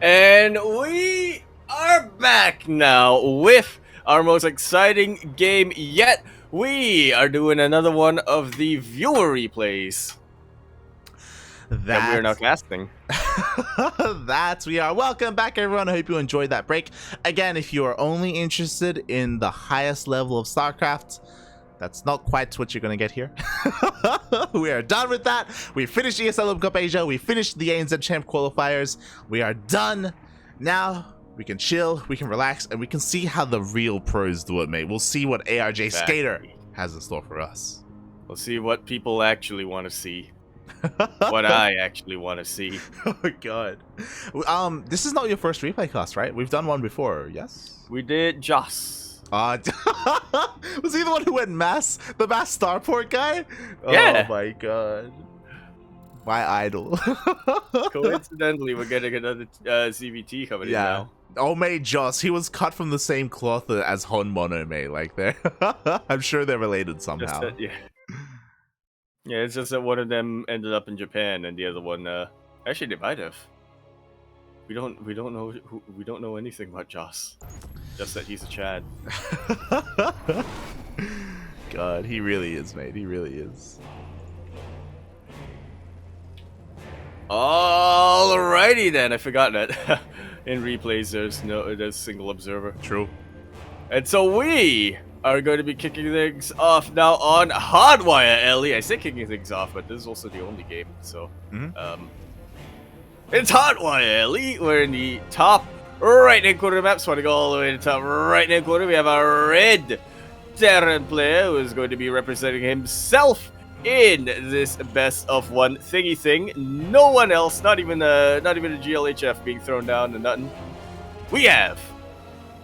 And we are back now with our most exciting game yet. We are doing another one of the viewer replays that we are now casting. We are. Welcome back, everyone. I hope you enjoyed that break. Again, if you are only interested in the highest level of StarCraft, that's not quite what you're going to get here. We are done with that. We finished ESL Cup Asia. We finished the ANZ Champ qualifiers. We are done. Now we can chill, we can relax, and we can see how the real pros do it, mate. We'll see what arjsk8er has in store for us. We'll see what people actually want to see. What I actually want to see. Oh my god. This is not your first replay cast, right? We've done one before, yes? We did Joss. Was he the one who went the mass starport guy? Yeah. Oh my god. My idol. Coincidentally, we're getting another CVT coming in now. Oh, mate, Joss, he was cut from the same cloth as Hon Mono, mate. Like, they're I'm sure they're related somehow. Yeah, it's just that one of them ended up in Japan, and the other one, actually, they might have. We don't know anything about Joss. Just that he's a Chad. God, he really is, mate. He really is. Alrighty then, I forgot that. In replays, there's a single observer. True. And so we are going to be kicking things off now on Hardwire, Ellie. I say kicking things off, but this is also the only game, so it's Hardwire, Ellie. We're in the top right-hand corner of the map, so I want to go all the way to the top right-hand corner. We have a red Terran player who is going to be representing himself in this best of one thingy thing. No one else, not even a GLHF being thrown down and nothing. We have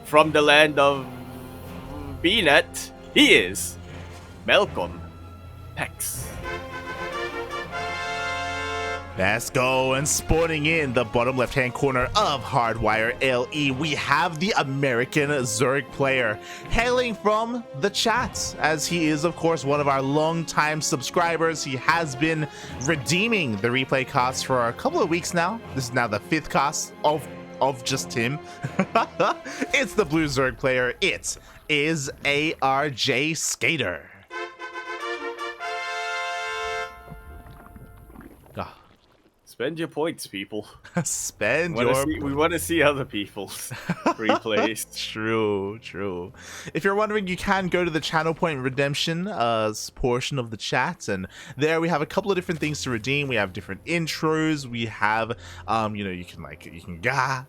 from the land of Beanut, he is Malcolm Pex. Let's go, and spawning in the bottom left-hand corner of Hardwire LE, we have the American Zerg player, hailing from the chat, as he is, of course, one of our long-time subscribers. He has been redeeming the replay casts for a couple of weeks now. This is now the 5th cast of just him. It's the Blue Zerg player. It is arjsk8er. Spend your points, people. We want to see other people's replays. True. If you're wondering, you can go to the channel point redemption portion of the chat, and there we have a couple of different things to redeem. We have different intros. We have, you can ga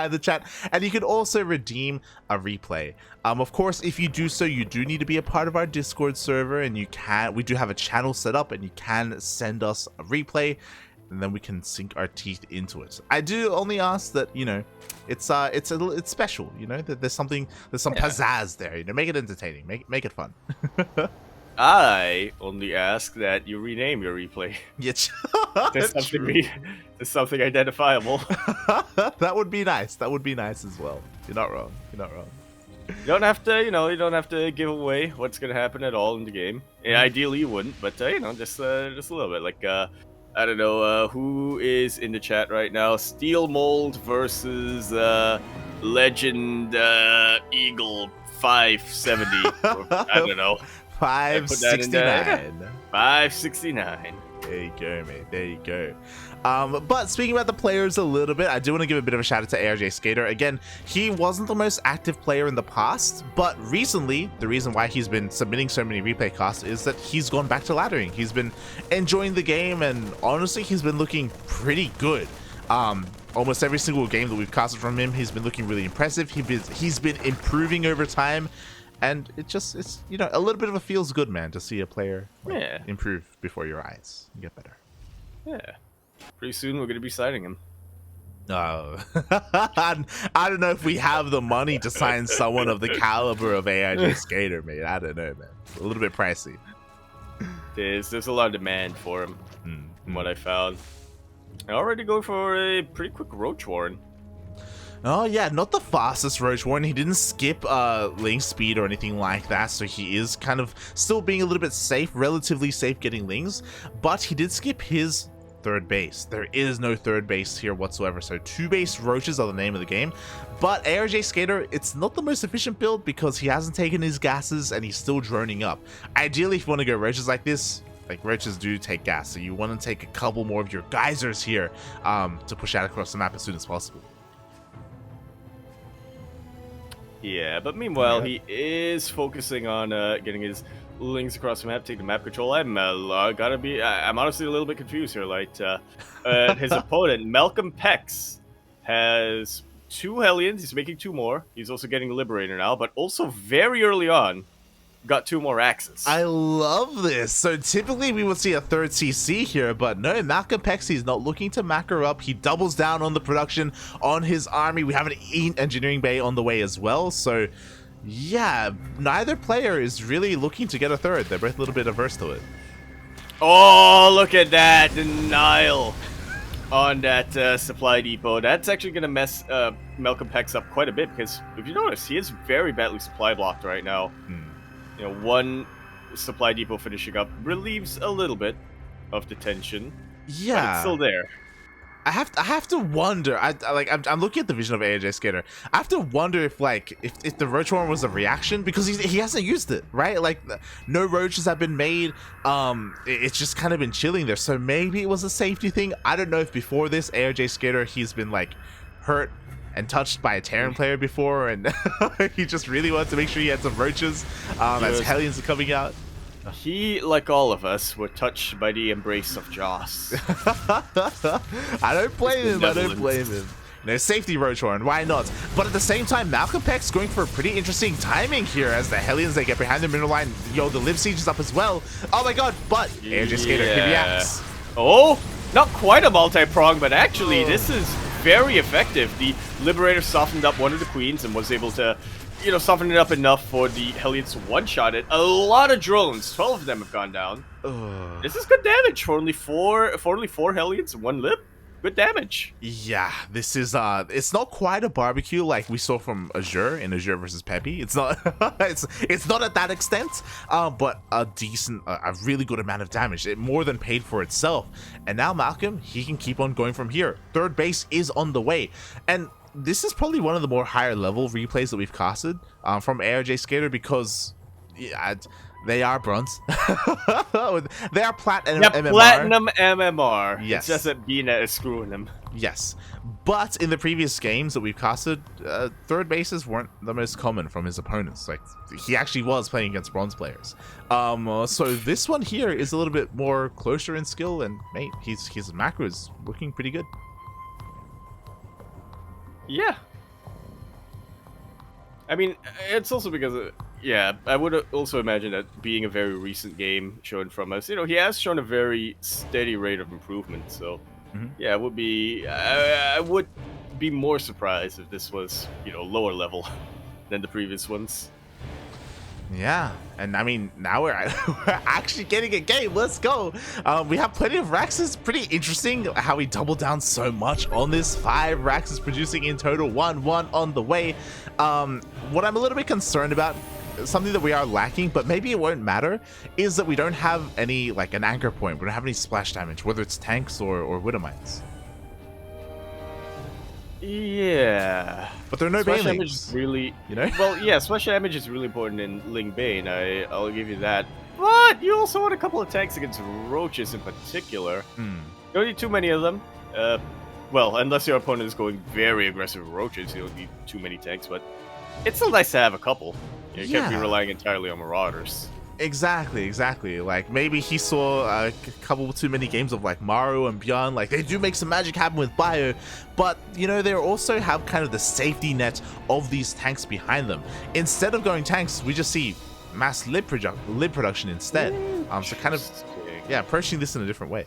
in the chat, and you can also redeem a replay. Of course, if you do so, you do need to be a part of our Discord server, and we do have a channel set up, and you can send us a replay, and then we can sink our teeth into it. I do only ask that, it's special, that there's some pizzazz there, make it entertaining, make it fun. I only ask that you rename your replay. There's something identifiable. That would be nice. That would be nice as well. You're not wrong. You don't have to, give away what's gonna happen at all in the game. Yeah, ideally you wouldn't, but just a little bit. Like, I don't know who is in the chat right now. Steel Mold versus Legend Eagle 570. I don't know. 569. 569. There you go, mate. There you go. But speaking about the players a little bit, I do want to give a bit of a shout out to arjsk8er. Again, he wasn't the most active player in the past, but recently, the reason why he's been submitting so many replay casts is that he's gone back to laddering. He's been enjoying the game, and honestly, he's been looking pretty good. Almost every single game that we've casted from him, he's been looking really impressive. He's been improving over time. And it's a little bit of a feels good, man, to see a player improve before your eyes and get better. Yeah. Pretty soon we're going to be signing him. Oh. I don't know if we have the money to sign someone of the caliber of arjsk8er, mate. I don't know, man. It's a little bit pricey. There's a lot of demand for him, from what I found. I already go for a pretty quick Roach Warren. Oh yeah, not the fastest Roach Warren. He didn't skip link speed or anything like that, so he is kind of still being a little bit safe, relatively safe getting lings, but he did skip his third base. There is no third base here whatsoever. So 2-base roaches are the name of the game. But arjsk8er, it's not the most efficient build because he hasn't taken his gases and he's still droning up. Ideally, if you want to go roaches like this, like roaches do take gas, so you want to take a couple more of your geysers here to push out across the map as soon as possible. Yeah, but meanwhile, he is focusing on getting his lings across the map, taking map control. I'm honestly a little bit confused here. Like, his opponent, Malcolm Pex, has 2 Hellions. He's making 2 more. He's also getting Liberator now, but also very early on, got 2 more axes. I love this. So typically we would see a third CC here, but no, Malcolm Pex is not looking to macro up. He doubles down on the production on his army. We have an engineering bay on the way as well. So yeah, neither player is really looking to get a third. They're both a little bit averse to it. Oh, look at that denial on that supply depot. That's actually going to mess Malcolm Pex up quite a bit because if you notice, he is very badly supply blocked right now. You know, 1 supply depot finishing up relieves a little bit of the tension. Yeah, but it's still there. I have to wonder. I'm looking at the vision of arjsk8er. I have to wonder if if the roach horn was a reaction because he hasn't used it, right? Like no roaches have been made. It's just kind of been chilling there. So maybe it was a safety thing. I don't know if before this arjsk8er he's been like hurt and touched by a Terran player before, and he just really wanted to make sure he had some roaches as Hellions are coming out. He, like all of us, were touched by the embrace of Joss. I don't blame him. I don't blame him. No, safety roach horn, why not? But at the same time, Malcolm Pex going for a pretty interesting timing here as the Hellions, they get behind the middle line. Yo, the Live Siege is up as well. Oh my god, but arjsk8er, he reacts. Oh, not quite a multi-prong, but actually this is very effective. The Liberator softened up one of the queens and was able to, you know, soften it up enough for the Hellions to one-shot it. A lot of drones, 12 of them have gone down. This is good damage for only four Hellions and 1 Lib. Good damage. Yeah, this is it's not quite a barbecue like we saw from Azure in Azure versus Peppy. It's not it's not at that extent, but a decent, a really good amount of damage. It more than paid for itself. And now Malcolm, he can keep on going from here. Third base is on the way, and this is probably one of the more higher level replays that we've casted from arjsk8er because yeah, they are bronze. They are platinum MMR. Platinum MMR. Yes. It's just that BNet is screwing them. Yes. But in the previous games that we've casted, third bases weren't the most common from his opponents. Like, he actually was playing against bronze players. So this one here is a little bit more closer in skill, and mate, his macro is looking pretty good. Yeah. I mean, it's also because, yeah, I would also imagine that being a very recent game shown from us, you know, he has shown a very steady rate of improvement. So, yeah, it would be, I would be more surprised if this was, you know, lower level than the previous ones. Yeah, and I mean, now we're actually getting a game. Let's go. We have plenty of Raxes. Pretty interesting how we doubled down so much on this. 5 Raxes producing in total, 1 on the way. What I'm a little bit concerned about, something that we are lacking, but maybe it won't matter, is that we don't have any, like, an anchor point. We don't have any splash damage, whether it's tanks or Widow Mines. Yeah, but there are no splash Banelings. Damage is really, you know. Well, yeah, splash damage is really important in Ling Bane. I'll give you that. But you also want a couple of tanks against roaches in particular. You don't need too many of them. Well, unless your opponent is going very aggressive with roaches, you don't need too many tanks. But it's still nice to have a couple. You can't be relying entirely on marauders. Exactly. Like, maybe he saw a couple too many games of, like, Maru and Beyond. Like, they do make some magic happen with Bio, but, you know, they also have kind of the safety net of these tanks behind them. Instead of going tanks, we just see mass lib production instead. So kind of, yeah, approaching this in a different way.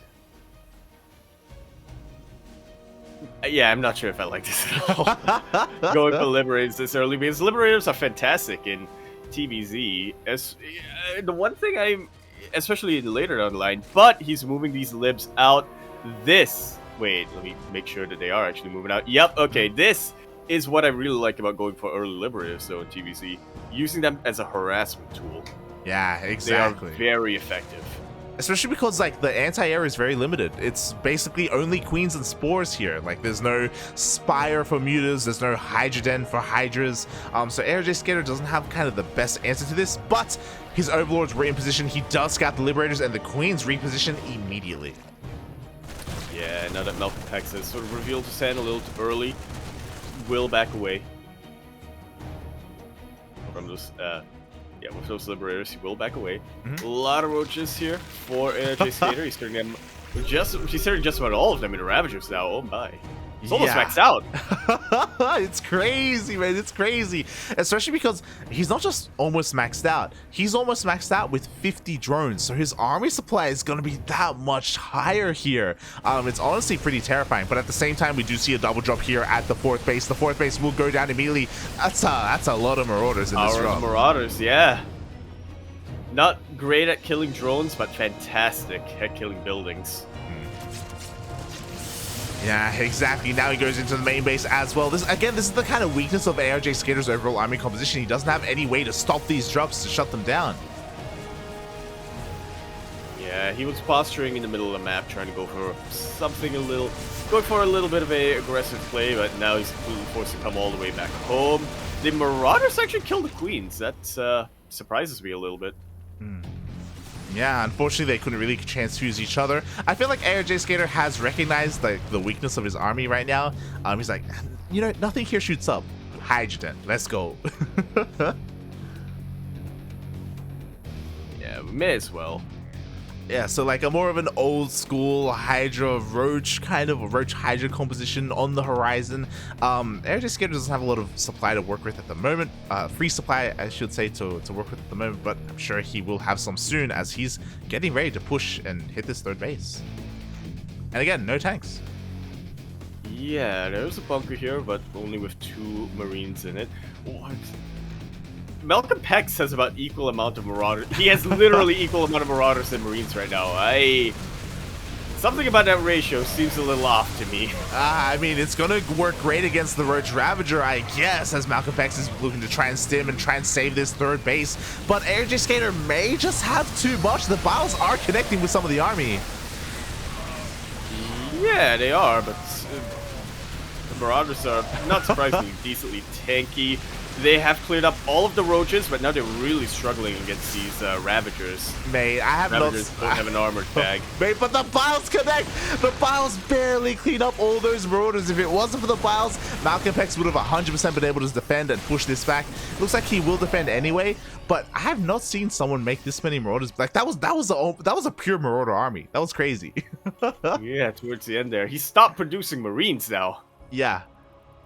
Yeah, I'm not sure if I like this at all. Going for Liberators this early, because Liberators are fantastic in TVZ. As the one thing I'm, especially in later down the line, but he's moving these libs out. Wait, let me make sure that they are actually moving out. Yep, okay, this is what I really like about going for early Liberators, though, in TVZ. Using them as a harassment tool. Yeah, exactly. They are very effective. Especially because like the anti-air is very limited. It's basically only queens and spores here. Like there's no spire for mutas, there's no hydroden for hydras. So arjsk8er doesn't have kind of the best answer to this, but his overlords were in position. He does scout the liberators and the queens reposition immediately. Yeah, now that Malcolm X has sort of revealed his hand a little too early, will back away from those. Yeah, with those liberators, he will back away. A lot of roaches here for arjsk8er. He's turning them he's turning just about all of them into ravagers now. Oh my. He's almost maxed out. It's crazy, man. It's crazy. Especially because he's not just almost maxed out. He's almost maxed out with 50 drones. So his army supply is going to be that much higher here. It's honestly pretty terrifying. But at the same time, we do see a double drop here at the 4th base. The 4th base will go down immediately. That's a lot of marauders in this drop. Marauders, yeah. Not great at killing drones, but fantastic at killing buildings. Yeah, exactly. Now he goes into the main base as well. This is the kind of weakness of arjsk8er's overall army composition. He doesn't have any way to stop these drops, to shut them down. Yeah, he was posturing in the middle of the map, trying to go for something going for a little bit of a aggressive play, but now he's completely forced to come all the way back home. The Marauders actually killed the Queens. That surprises me a little bit. Yeah, unfortunately they couldn't really transfuse each other. I feel like arjsk8er has recognized like the weakness of his army right now. He's like, you know, nothing here shoots up. Hydrogen, let's go. Yeah, we may as well. Yeah, so like a more of an old school Hydra Roach kind of a Roach Hydra composition on the horizon. arjsk8er doesn't have a lot of supply to work with at the moment. Free supply, I should say, to work with at the moment, but I'm sure he will have some soon as he's getting ready to push and hit this 3rd base. And again, no tanks. Yeah, there's a bunker here, but only with 2 Marines in it. What? Malcolm Pex has about equal amount of Marauders. He has literally equal amount of Marauders and Marines right now. Something about that ratio seems a little off to me. I mean, it's going to work great against the Roach Ravager, I guess, as Malcolm Pex is looking to try and stim and try and save this 3rd base. But arjsk8er may just have too much. The Biles are connecting with some of the army. Yeah, they are, but the Marauders are not surprisingly decently tanky. They have cleared up all of the roaches, but now they're really struggling against these Ravagers. Mate, I have Ravagers don't have an armored tag. Mate, but the Biles connect! The Biles barely clean up all those Marauders. If it wasn't for the Biles, Malcolm Pex would have 100% been able to defend and push this back. Looks like he will defend anyway, but I have not seen someone make this many Marauders. Like that was a pure Marauder army. That was crazy. Yeah, towards the end there. He stopped producing Marines now. Yeah.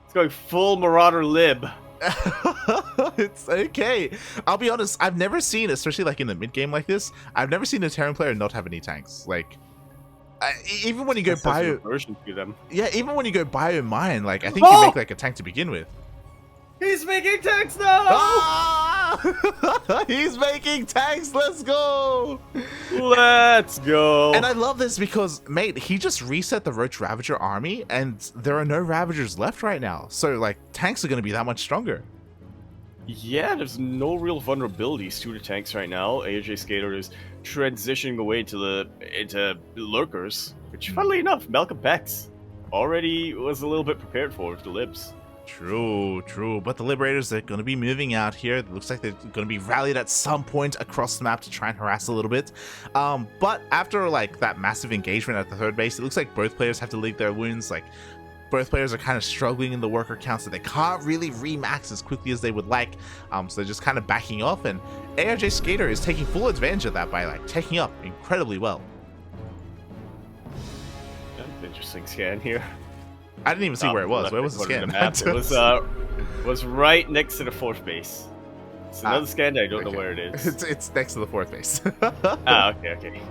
It's going full Marauder lib. It's okay. I'll be honest, I've never seen, especially like in the mid game like this, I've never seen a Terran player not have any tanks. Like even when you go bio them. Yeah, even when you go bio mine, like I think you make like a tank to begin with. He's making tanks now! Ah! He's making tanks, let's go! Let's go! And I love this because, mate, he just reset the Roach Ravager army and there are no Ravagers left right now. So, like, tanks are going to be that much stronger. Yeah, there's no real vulnerabilities to the tanks right now. arjsk8er is transitioning away into lurkers, which, funnily enough, Malcolm Pex already was a little bit prepared for with the libs. True. But the Liberators are going to be moving out here. It looks like they're going to be rallied at some point across the map to try and harass a little bit. But after like that massive engagement at the 3rd base, it looks like both players have to lick their wounds. Like both players are kind of struggling in the worker count, so they can't really remax as quickly as they would like. So they're just kind of backing off, and arjsk8er is taking full advantage of that by like taking up incredibly well. Interesting scan here. I didn't even see where it was. Where was the scan? It was right next to the 4th base. It's another scan. I don't know where it is. It's next to the 4th base. Okay.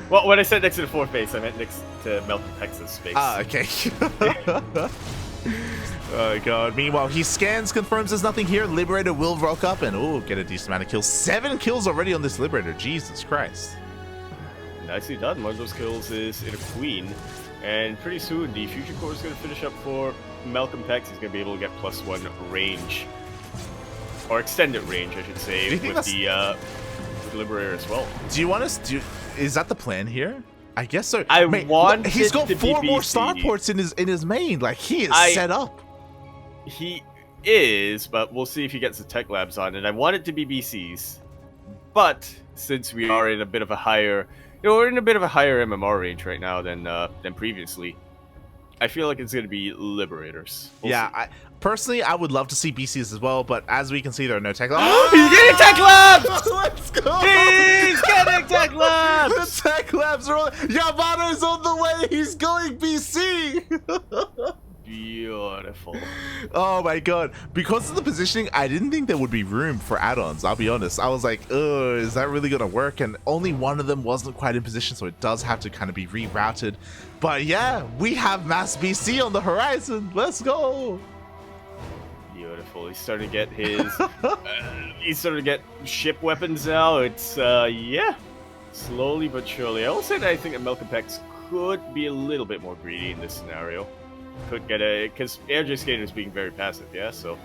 Well, when I said next to the 4th base, I meant next to Malcolm Pex's space. Okay. Oh god. Meanwhile, he scans, confirms there's nothing here. Liberator will rock up and get a decent amount of kills. 7 kills already on this Liberator. Jesus Christ. Nicely done. One of those kills is in a Queen. And pretty soon, the Fusion Core is going to finish up for Malcolm Pex. He's going to be able to get +1 range. Or extended range, I should say, with the Liberator as well. Do you want us to... Is that the plan here? I guess so. He's got 4 more starports in his main. Like, he is set up. He is, but we'll see if he gets the tech labs on it. I want it to be BCs, but since we are in a bit of a higher, we're in a bit of a higher MMR range right now than previously. I feel like it's going to be Liberators. We'll see. Personally, I would love to see BCs as well, but as we can see, there are no tech labs. He's getting tech labs! Let's go! He's getting tech labs! The tech labs are on. Yamano's on the way. He's going BC. Beautiful. Oh my god. Because of the positioning, I didn't think there would be room for add-ons, I'll be honest. I was like, is that really gonna work? And only one of them wasn't quite in position, so it does have to kind of be rerouted. But yeah, we have mass BC on the horizon. Let's go. Beautiful. He's starting to get his he's starting to get ship weapons now. It's yeah, slowly but surely. I will say that I think that Malcolm could be a little bit more greedy in this scenario. Could get because arjsk8er is being very passive, yeah. So,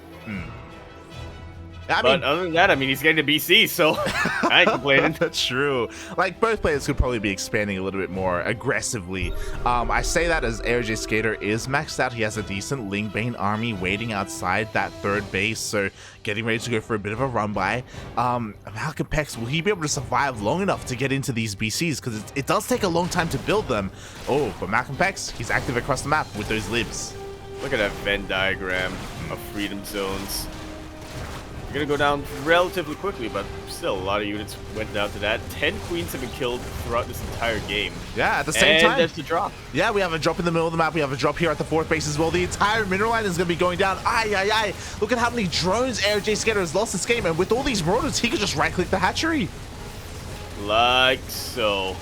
but other than that, I mean, he's getting to BC, so I ain't complaining. That's true. Like, both players could probably be expanding a little bit more aggressively. I say that as arjsk8er is maxed out. He has a decent Lingbane army waiting outside that 3rd base, so getting ready to go for a bit of a run by. Malcolm, will he be able to survive long enough to get into these BCs? Because it does take a long time to build them. Oh, but Malcolm, he's active across the map with those libs. Look at that Venn diagram of freedom zones. You're gonna go down relatively quickly, but still a lot of units went down to that. 10 queens have been killed throughout this entire game. Yeah, at the same time. And there's the drop. Yeah, we have a drop in the middle of the map. We have a drop here at the 4th base as well. The entire mineral line is gonna be going down. Aye. Look at how many drones arjsk8er has lost this game, and with all these marauders, he could just right-click the hatchery. Like so.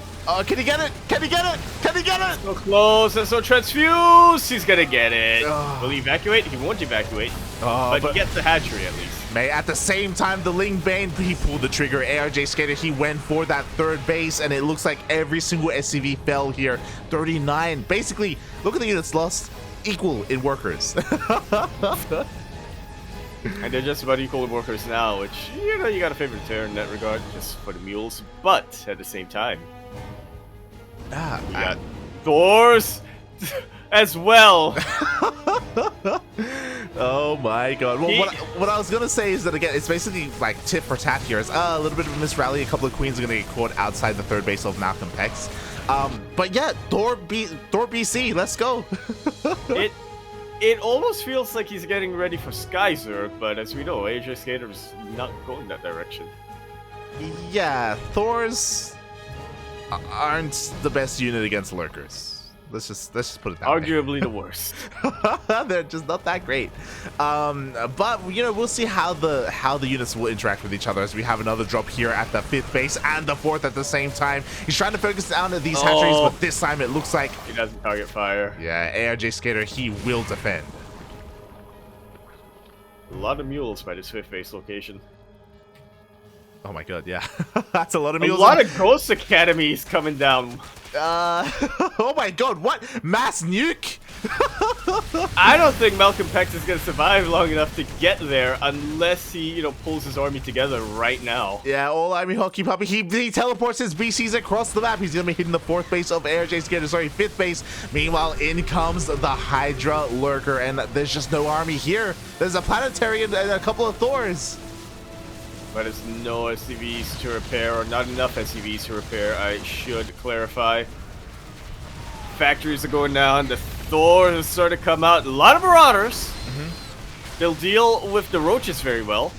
Can he get it? Can he get it? Can he get it? So close and so transfused. He's gonna get it. Will he evacuate? He won't evacuate. But he gets the hatchery at least. Mate, at the same time, the Lingbane, he pulled the trigger. arjsk8er, he went for that 3rd base, and it looks like every single SCV fell here. 39. Basically, look at the units lost. Equal in workers. And they're just about equal in workers now, which, you know, you got a favorite tear in that regard, just for the mules. But at the same time, we got Thors as well. Oh my god. Well, what I was gonna say is that, again, it's basically like tit for tat here. It's a little bit of a misrally. A couple of queens are gonna get caught outside the 3rd base of Malcolm. But yeah, Thor BC, let's go. It almost feels like he's getting ready for Skyzerg, but as we know, arjsk8er is not going that direction. Yeah, Thors aren't the best unit against lurkers. Let's just put it that way. Arguably the worst. They're just not that great. But you know, we'll see how the units will interact with each other as we have another drop here at the 5th base and the 4th at the same time. He's trying to focus down at these hatcheries, but this time it looks like he doesn't target fire. Yeah, arjsk8er, he will defend. A lot of mules by this 5th base location. Oh my god, yeah. That's a lot of mules. A lot of Ghost Academies coming down. Oh my god, what? Mass nuke? I don't think Malcolm is going to survive long enough to get there unless he, you know, pulls his army together right now. Yeah, all army hockey puppy. He teleports his BCs across the map. He's going to be hitting the 4th base of arjsk8er, sorry, 5th base. Meanwhile, in comes the Hydra Lurker, and there's just no army here. There's a Planetary and a couple of Thors. But it's no SCVs to repair, or not enough SCVs to repair, I should clarify. Factories are going down, the Thors are starting to come out. A lot of Marauders. They'll deal with the Roaches very well.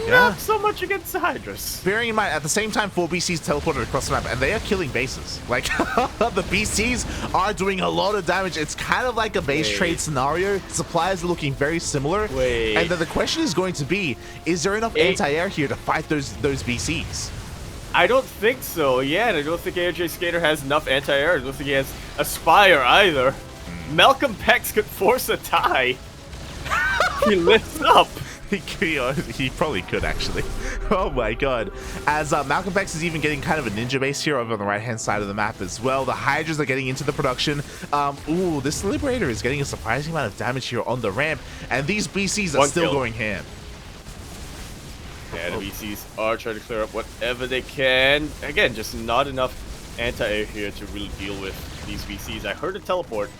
Not so much against the Hydras. Bearing in mind, at the same time, 4 BCs teleported across the map, and they are killing bases. Like, the BCs are doing a lot of damage. It's kind of like a base trade scenario. Supplies are looking very similar. And then the question is going to be, is there enough anti-air here to fight those BCs? I don't think so, yeah, and I don't think arjsk8er has enough anti-air. I don't think he has Aspire either. Malcolm could force a tie. He lifts up. He probably could, actually. Oh my god. As Malcolm is even getting kind of a ninja base here over on the right-hand side of the map as well. The Hydras are getting into the production. Ooh, this Liberator is getting a surprising amount of damage here on the ramp, and these BCs are still going ham. Yeah, the BCs are trying to clear up whatever they can. Again, just not enough anti-air here to really deal with these BCs. I heard a teleport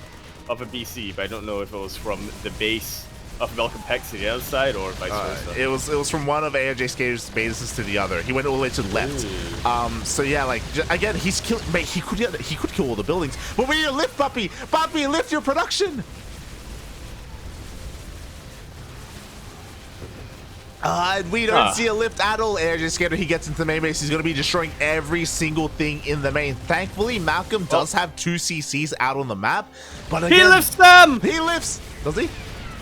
of a BC, but I don't know if it was from the base of Malcolm Peck to the other side or vice versa. It was from one of arjsk8er's bases to the other. He went all the way to the left. So yeah, like again, he's killed. Mate, he could kill all the buildings. But we need to lift, Puppy. Puppy, lift your production. We don't see a lift at all. arjsk8er, he gets into the main base. He's going to be destroying every single thing in the main. Thankfully, Malcolm does have 2 CCs out on the map. But again, he lifts them! He lifts. Does he?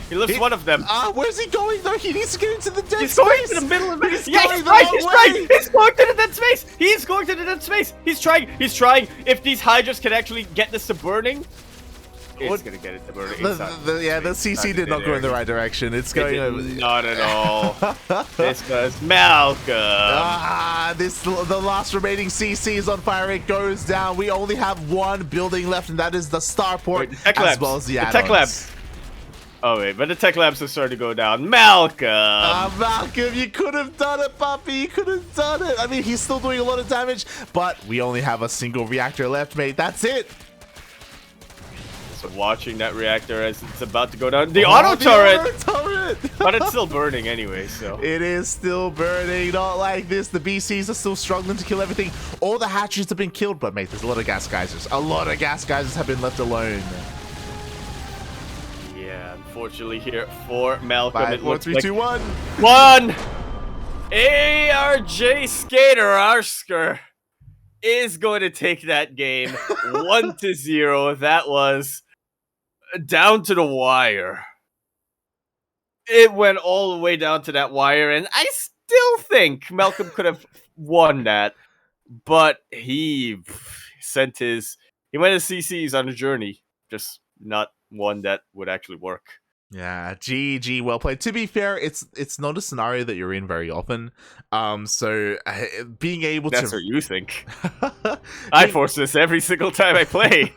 He lifts one of them. Where's he going, though? He needs to get into the dead space. He's going to the middle of it. He's Yeah, going he's the right, wrong he's way. right. He's going to the dead space. He's going to the dead space. He's trying. He's trying. If these Hydras can actually get this to burning, it's going to get it to burning. The CC did not go in the right direction. It's going over. Not at all. This was Malcolm. The last remaining CC is on fire. It goes down. We only have 1 building left, and that is the starport, as well as the add-ons. Tech labs. Oh wait, but the tech labs are starting to go down. Malcolm! Malcolm, you could have done it, Puppy. You could have done it. I mean, he's still doing a lot of damage, but we only have a single reactor left, mate. That's it. So watching that reactor as it's about to go down. The auto turret! But it's still burning anyway, so. It is still burning. Not like this. The BCs are still struggling to kill everything. All the hatcheries have been killed, but mate, there's a lot of gas geysers. A lot of gas geysers have been left alone. Unfortunately here for Malcolm. 5, 4, 3, 2, 1. arjsk8er is going to take that game 1-0. That was down to the wire. It went all the way down to that wire, and I still think Malcolm could have won that, but he went his CCs on a journey, just not one that would actually work. Yeah, GG, well played. To be fair, it's not a scenario that you're in very often. So being able That's what you think. I force this every single time I play.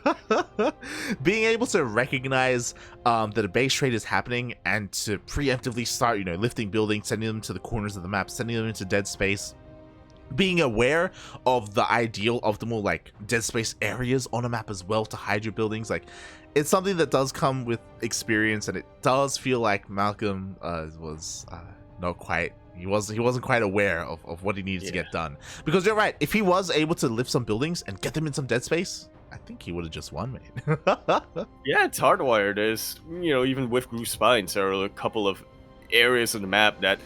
Being able to recognize that a base trade is happening and to preemptively start, lifting buildings, sending them to the corners of the map, sending them into dead space. Being aware of the ideal optimal like dead space areas on a map as well to hide your buildings, like it's something that does come with experience, and it does feel like Malcolm was not quite. He wasn't quite aware of what he needed to get done. Because you're right, if he was able to lift some buildings and get them in some dead space, I think he would have just won, mate. Yeah, it's hardwired. There's even with Groove Spines, there are a couple of areas on the map that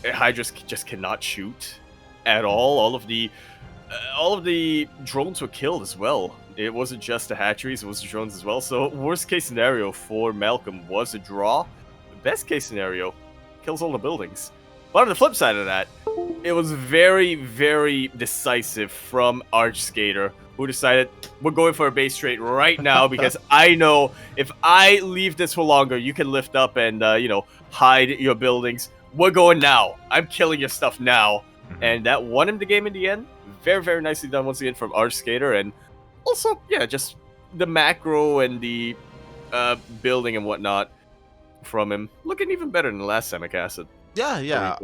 Hydras just cannot shoot at all. All of the drones were killed as well. It wasn't just the hatcheries, it was the drones as well. So worst case scenario for Malcolm was a draw. Best case scenario, kills all the buildings. But on the flip side of that, it was very, very decisive from arjsk8er, who decided, we're going for a base trade right now because I know if I leave this for longer, you can lift up and, hide your buildings. We're going now. I'm killing your stuff now. And that won him the game in the end. Very, very nicely done once again from arjsk8er. And also, yeah, just the macro and the building and whatnot from him. Looking even better than the last time I cast it. Yeah.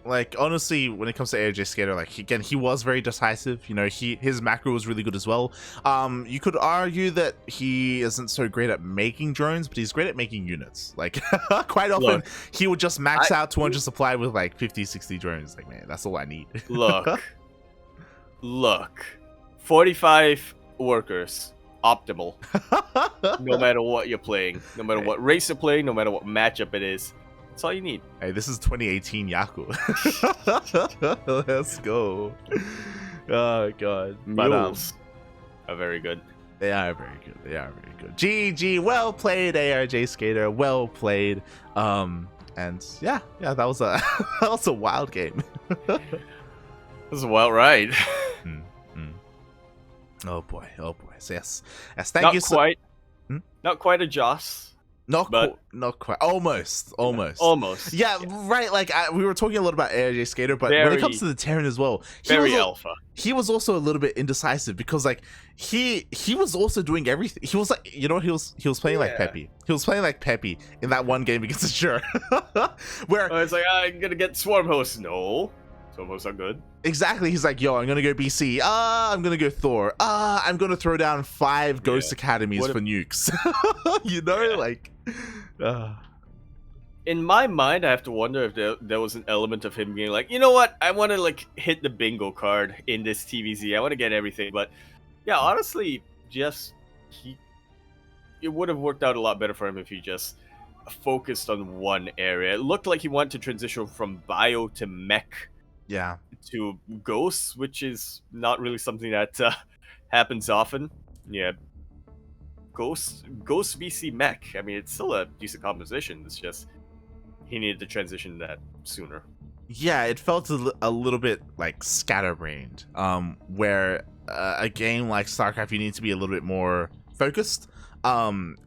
Like, honestly, when it comes to arjsk8er, like, again, he was very decisive. His macro was really good as well. You could argue that he isn't so great at making drones, but he's great at making units. Like, quite often, he would just max out 200 supply with, like, 50, 60 drones. Like, man, that's all I need. Look. 45 workers. Optimal. No matter what you're playing. No matter what race you're playing, no matter what matchup it is. That's all you need. Hey, this is 2018 Yaku. Let's go. Oh god. Mules are very good. They are very good. GG, well played, arjsk8er. Well played. And yeah, that was a wild game. This is a wild ride. Oh boy. So yes, thank you. Not quite a Joss. Not quite. Almost. Yeah, right. Like we were talking a lot about arjsk8er, but when it comes to the Terran as well, alpha. He was also a little bit indecisive because like he was also doing everything. He was like, he was playing like Peppy. He was playing like Peppy in that one game against Azure, where it's like I'm gonna get swarm host. No, So those are good. Exactly. He's like, yo, I'm gonna go BC. I'm gonna go Thor. I'm gonna throw down 5 Ghost Academies for nukes. You know, like. In my mind, I have to wonder if there was an element of him being like, you know what, I want to like hit the bingo card in this TVZ. I want to get everything, but yeah, honestly, it would have worked out a lot better for him if he just focused on one area. It looked like he wanted to transition from bio to mech. Yeah. To ghosts, which is not really something that happens often. Yeah. Ghost VC mech. I mean, it's still a decent composition. It's just he needed to transition that sooner. Yeah, it felt a little bit like scatterbrained. Where a game like StarCraft, you need to be a little bit more focused. And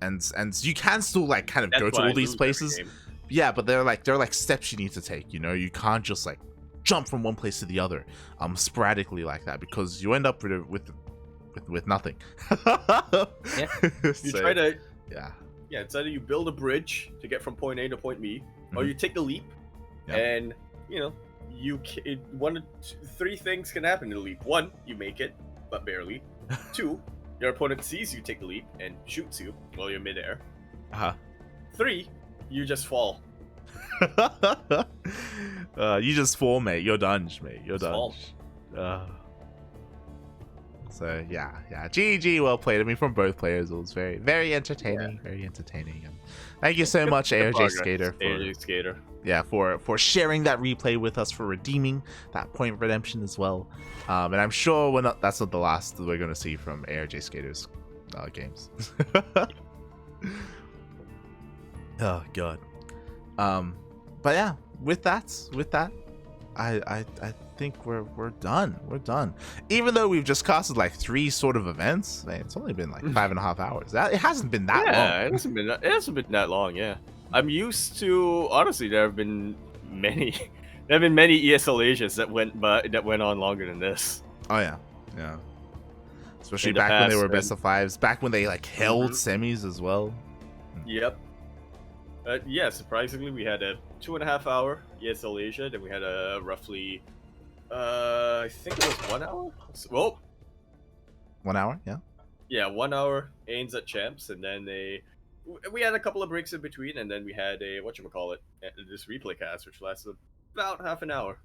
you can still like kind of go to all these places. Yeah, but they're like steps you need to take. You know, you can't just like jump from one place to the other sporadically like that, because you end up with nothing. Yeah. You try to yeah it's either you build a bridge to get from point A to point B, or you take the leap. And you know, three things can happen in the leap. 1, you make it but barely. 2, your opponent sees you take the leap and shoots you while you're midair. 3, you just fall. You just fall, mate. You're done, mate. You're done. So yeah, GG, well played. I mean, from both players, it was very, very entertaining. Very entertaining. And thank you so much, arjsk8er, for sharing that replay with us, for redeeming that point redemption as well. And I'm sure that's not the last we're going to see from arjsk8er's games. Oh god. But yeah, with that, I think we're done. We're done. Even though we've just casted like 3 sort of events, man, it's only been like 5.5 hours. It hasn't been that long. Yeah, it hasn't been that long. Yeah, I'm used to. Honestly, there have been many ESL Asias that went on longer than this. Oh yeah. Especially back when they were best of 5s. Back when they like held semis as well. Yep. Yeah, surprisingly, we had a 2.5 hour ESL Asia, then we had a roughly, I think it was 1 hour? Well, 1 hour, yeah. Yeah, 1 hour Ains at Champs, and then we had a couple of breaks in between, and then we had this replay cast, which lasted about half an hour.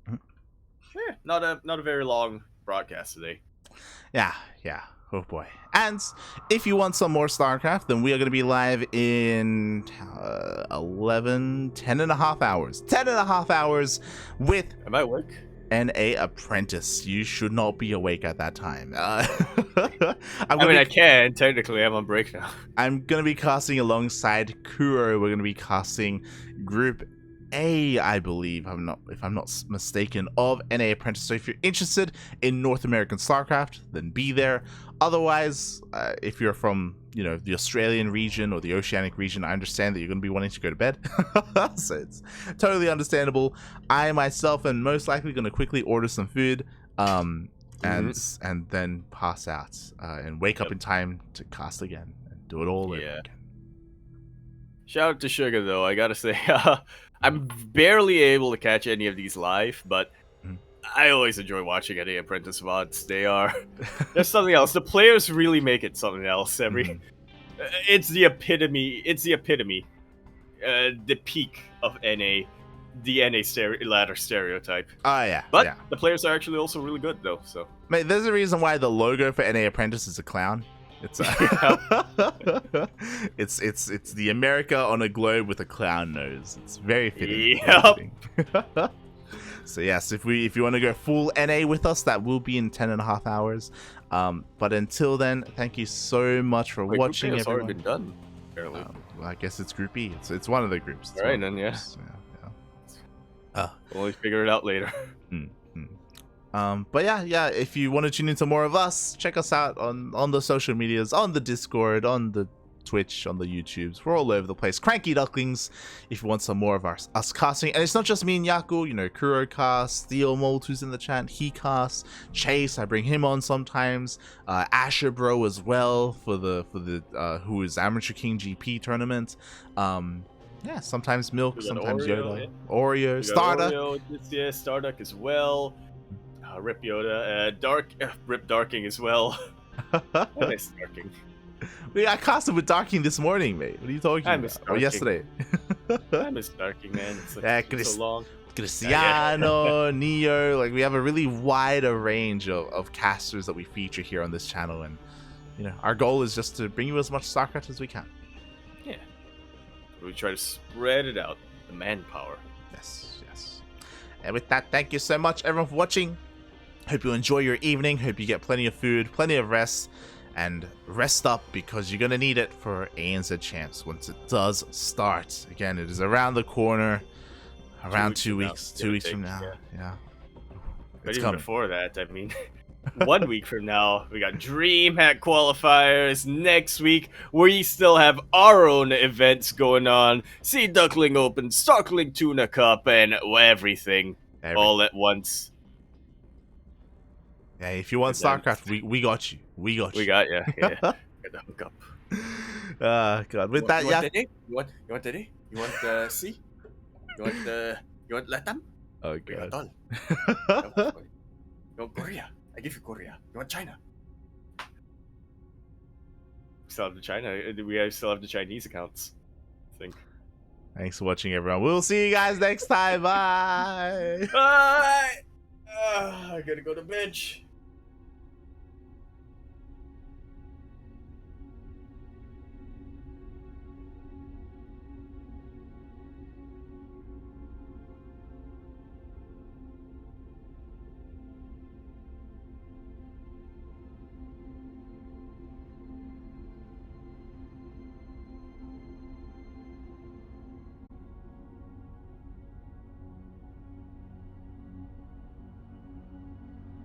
Yeah, not a very long broadcast today. Yeah. Oh boy. And if you want some more StarCraft, then we are going to be live in 10.5 hours. 10.5 hours with... Am I awake? NA Apprentice. You should not be awake at that time. I can. Technically, I'm on break now. I'm going to be casting alongside Kuro. We're going to be casting Group A, I believe, if I'm not mistaken, of NA Apprentice. So if you're interested in North American StarCraft, then be there. Otherwise, if you're from, the Australian region or the Oceanic region, I understand that you're going to be wanting to go to bed. So it's totally understandable. I myself am most likely going to quickly order some food and then pass out and wake up in time to cast again and do it all over again. Shout out to Sugar, though. I gotta say, I'm barely able to catch any of these live, but I always enjoy watching NA Apprentice VODs. There's something else. The players really make it something else. It's the epitome. The peak of NA, the NA ladder stereotype. Oh yeah. But the players are actually also really good, though. So, mate, there's a reason why the logo for NA Apprentice is a clown. It's it's the America on a globe with a clown nose. It's very fitting. Yep. So yes, if you want to go full NA with us, that will be in 10.5 hours. But until then, thank you so much for watching. Group A has everyone. already been done. Apparently. Well, I guess it's Group B. It's one of the groups. All right, then yeah. We'll figure it out later. But yeah, if you want to tune into more of us, check us out on the social medias, on the Discord, on the Twitch, on the YouTubes. We're all over the place. Cranky Ducklings, if you want some more of us casting. And it's not just me and Yaku, Kuro casts, Theo Mold, who's in the chat, he casts, Chase, I bring him on sometimes, Asher Bro as well for the who is Amateur King GP tournament. Yeah, sometimes milk, We got sometimes Oreo, Yoda, yeah. Oreo, We got Starter. Oreo this year, Starduck as well. Rip Yoda, Rip Darking as well. I miss Darking. We got costume with Darking this morning, mate. What are you talking I about? miss Or Darking. yesterday. I miss Darking, man. It's like Yeah, so long. Cristiano, Neo, like we have a really wide range of casters that we feature here on this channel, and you know our goal is just to bring you as much StarCraft as we can. Yeah. We try to spread it out, the manpower. Yes, yes. And with that, thank you so much everyone for watching. Hope you enjoy your evening. Hope you get plenty of food, plenty of rest, and rest up because you're gonna need it for ANZ Champs once it does start. Again, it is around the corner. Around 2 weeks. 2 weeks from now. Yeah. But It's even coming. before that, I mean, 1 week from now, we got DreamHack qualifiers. Next week, we still have our own events going on. Sea Duckling Open, Starkling Tuna Cup, and everything all at once. Yeah, if you want StarCraft, we got you. We got you. We got you. Yeah. Got the hookup. God. With that, yeah. You want Dede? You want C? You want Latam? Oh We got God. all. You want Korea? I give you Korea. You want China? We still have the China. We still have the Chinese accounts, I think. Thanks for watching, everyone. We'll see you guys next time. Bye. Bye. I gotta go to bed.